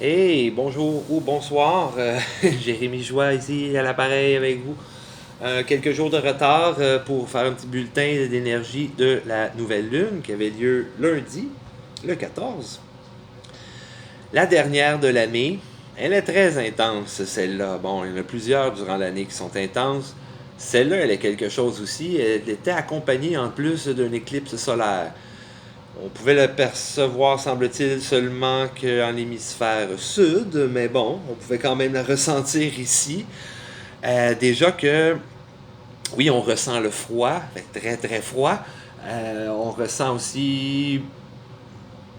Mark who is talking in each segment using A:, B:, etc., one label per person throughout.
A: Hey, bonjour ou bonsoir. Jérémy Joie ici à l'appareil avec vous. Quelques jours de retard pour faire un petit bulletin d'énergie de la nouvelle lune qui avait lieu lundi, le 14. La dernière de l'année. Elle est très intense, celle-là. Bon, il y en a plusieurs durant l'année qui sont intenses. Celle-là, elle est quelque chose aussi. Elle était accompagnée en plus d'une éclipse solaire. On pouvait le percevoir, semble-t-il, seulement qu'en hémisphère sud, mais bon, on pouvait quand même la ressentir ici. Déjà que, oui, on ressent le froid, très très froid. On ressent aussi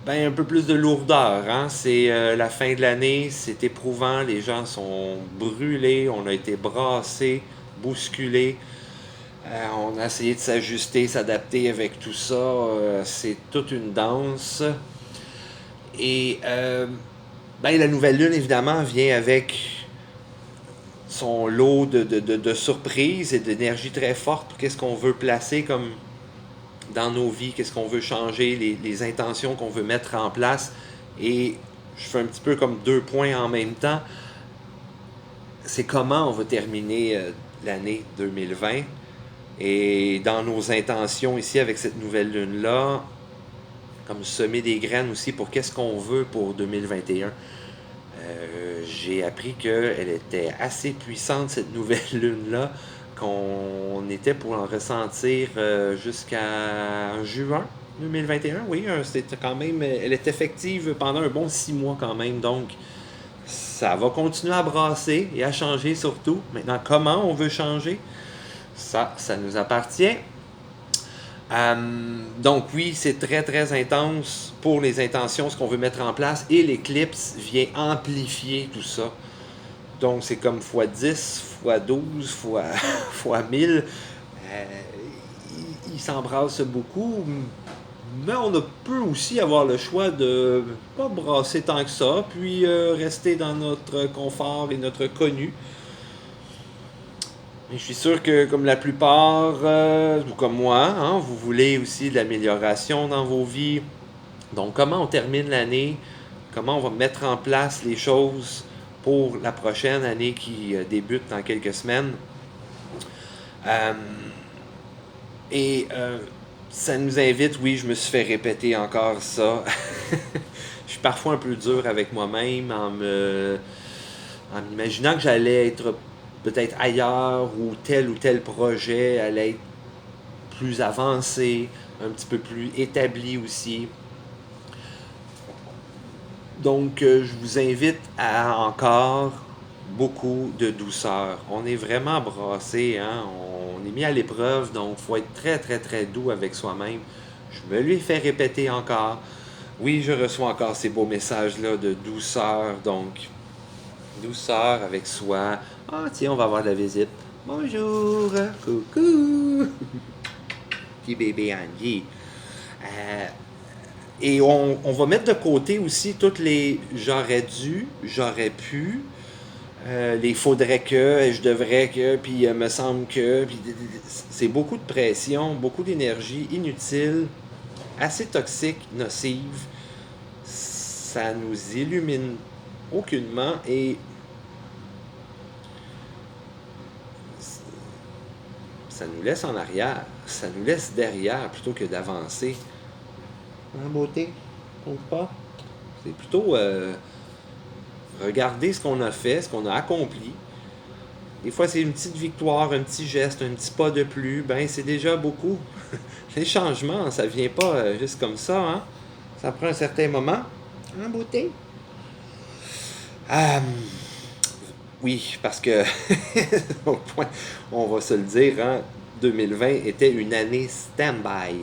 A: un peu plus de lourdeur. Hein? C'est la fin de l'année, c'est éprouvant, les gens sont brûlés, on a été brassés, bousculés. On a essayé de s'ajuster, s'adapter avec tout ça. C'est toute une danse. Et la nouvelle lune, évidemment, vient avec son lot de surprises et d'énergie très forte. Qu'est-ce qu'on veut placer comme dans nos vies, qu'est-ce qu'on veut changer, les intentions qu'on veut mettre en place. Et je fais un petit peu comme deux points en même temps. C'est comment on va terminer l'année 2020. Et dans nos intentions ici avec cette nouvelle lune-là, comme semer des graines aussi pour qu'est-ce qu'on veut pour 2021. J'ai appris qu'elle était assez puissante, cette nouvelle lune-là, qu'on était pour en ressentir jusqu'à juin 2021. Oui, c'était quand même. Elle est effective pendant un bon 6 mois quand même. Donc, ça va continuer à brasser et à changer surtout. Maintenant, comment on veut changer, ça nous appartient. Donc oui, c'est très très intense pour les intentions, ce qu'on veut mettre en place, et l'éclipse vient amplifier tout ça. Donc c'est comme x10, x12, x 1000. Euh, il s'embrasse beaucoup, mais on peut aussi avoir le choix de pas brasser tant que ça, puis rester dans notre confort et notre connu. Et je suis sûr que comme la plupart, ou comme moi, hein, vous voulez aussi de l'amélioration dans vos vies. Donc comment on termine l'année, comment on va mettre en place les choses pour la prochaine année qui débute dans quelques semaines. Euh, et ça nous invite, oui, je me suis fait répéter encore ça. Je suis parfois un peu dur avec moi-même en m'imaginant que j'allais être peut-être ailleurs ou tel projet allait être plus avancé, un petit peu plus établi aussi. Donc, je vous invite à encore beaucoup de douceur. On est vraiment brassé, hein? On est mis à l'épreuve, donc il faut être très, très, très doux avec soi-même. Je me lui fais répéter encore. Oui, je reçois encore ces beaux messages-là de douceur, donc douceur avec soi. Ah, tiens, on va avoir de la visite. Bonjour, coucou, petit bébé Andy. Euh, Et on va mettre de côté aussi toutes les j'aurais dû, j'aurais pu, les faudrait que, je devrais que, puis me semble que. Puis c'est beaucoup de pression, beaucoup d'énergie inutile, assez toxique, nocive. Ça nous illumine aucunement et ça nous laisse en arrière, ça nous laisse derrière plutôt que d'avancer. En beauté, trouve pas? C'est plutôt regarder ce qu'on a fait, ce qu'on a accompli. Des fois, c'est une petite victoire, un petit geste, un petit pas de plus. Ben, c'est déjà beaucoup. Les changements, ça vient pas juste comme ça, hein? Ça prend un certain moment. En beauté. Euh, oui, parce que, au point, on va se le dire, hein, 2020 était une année stand-by.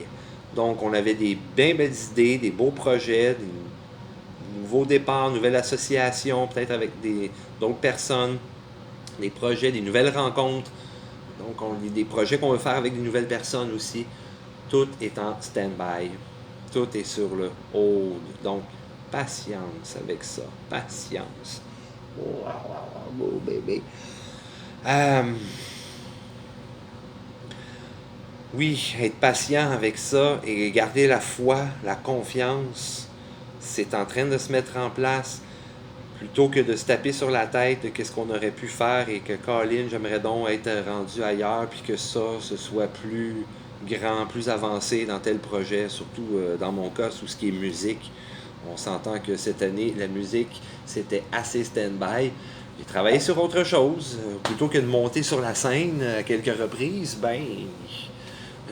A: Donc, on avait des bien belles idées, des beaux projets, des nouveaux départs, nouvelles associations, peut-être avec d'autres personnes, des projets, des nouvelles rencontres. Donc, on a des projets qu'on veut faire avec des nouvelles personnes aussi. Tout est en stand-by. Tout est sur le hold. Donc, patience avec ça. Patience. Wow, beau bébé. Euh, oui, être patient avec ça et garder la foi, la confiance, c'est en train de se mettre en place. plutôt que de se taper sur la tête de qu'est-ce qu'on aurait pu faire et que Colin, j'aimerais donc être rendu ailleurs, puis que ça, ce soit plus grand, plus avancé dans tel projet, surtout dans mon cas, sous ce qui est musique. On s'entend que cette année, la musique, c'était assez stand-by. J'ai travaillé sur autre chose. Plutôt que de monter sur la scène à quelques reprises, ben,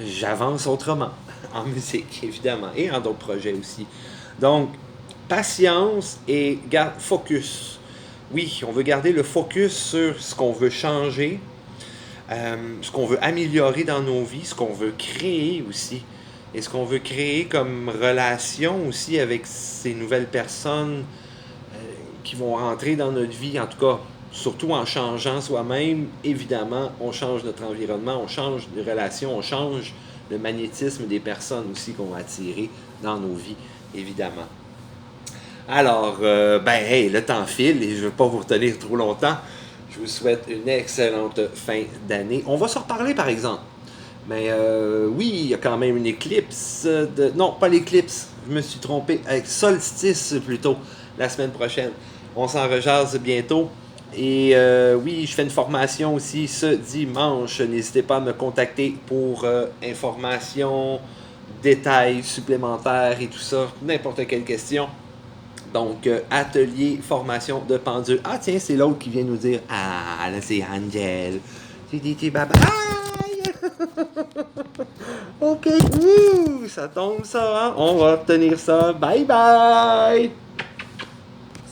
A: j'avance autrement. En musique, évidemment, et en d'autres projets aussi. Donc, patience et focus. Oui, on veut garder le focus sur ce qu'on veut changer, ce qu'on veut améliorer dans nos vies, ce qu'on veut créer aussi. Et ce qu'on veut créer comme relation aussi avec ces nouvelles personnes qui vont rentrer dans notre vie, en tout cas, surtout en changeant soi-même, évidemment, on change notre environnement, on change de relation, on change le magnétisme des personnes aussi qu'on va attirer dans nos vies, évidemment. Alors, ben, hey, le temps file et je ne veux pas vous retenir trop longtemps. Je vous souhaite une excellente fin d'année. On va se reparler, par exemple. Mais oui, il y a quand même une éclipse de... Non, pas l'éclipse, je me suis trompé. Avec solstice plutôt, la semaine prochaine. On s'en rejase bientôt. Et oui, je fais une formation aussi ce dimanche. N'hésitez pas à me contacter pour informations, détails supplémentaires et tout ça. N'importe quelle question. Donc, atelier, formation de pendule. Ah tiens, c'est l'autre qui vient nous dire. Ah, là c'est Angel. Bye bye. Ok, ouh, ça tombe ça, hein? On va obtenir ça. Bye bye!